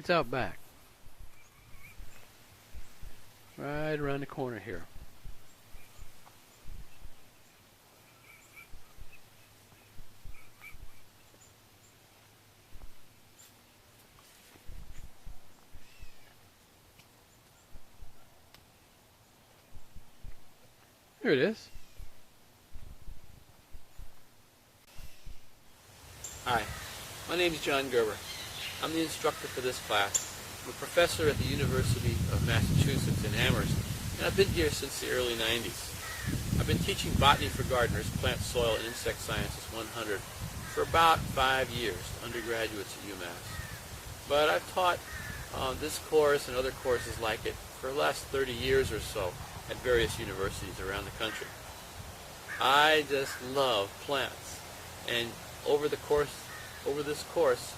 It's out back. Right around the corner here. Here it is. Hi, my name is John Gerber. I'm the instructor for this class. I'm a professor at the University of Massachusetts in Amherst, and I've been here since the early 90s. I've been teaching botany for gardeners, plant, soil, and insect sciences 100 for about 5 years to undergraduates at UMass. But I've taught this course and other courses like it for the last 30 years or so at various universities around the country. I just love plants, and over this course,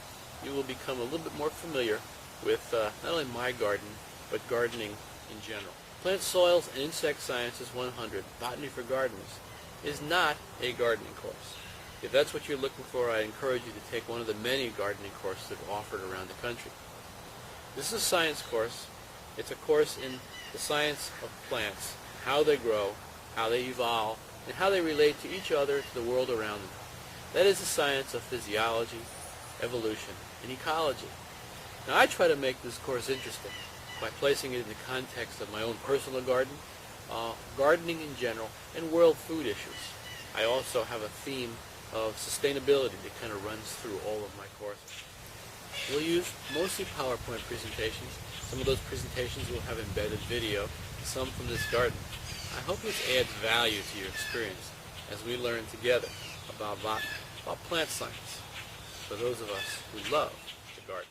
you will become a little bit more familiar with not only my garden, but gardening in general. Plant, Soils, and Insect Sciences 100, Botany for Gardeners, is not a gardening course. If that's what you're looking for, I encourage you to take one of the many gardening courses that are offered around the country. This is a science course. It's a course in the science of plants, how they grow, how they evolve, and how they relate to each other, to the world around them. That is the science of physiology, evolution, and ecology. Now, I try to make this course interesting by placing it in the context of my own personal garden, gardening in general, and world food issues. I also have a theme of sustainability that kind of runs through all of my courses. We'll use mostly PowerPoint presentations. Some of those presentations will have embedded video, some from this garden. I hope this adds value to your experience as we learn together about botany, about plant science, for those of us who love the garden.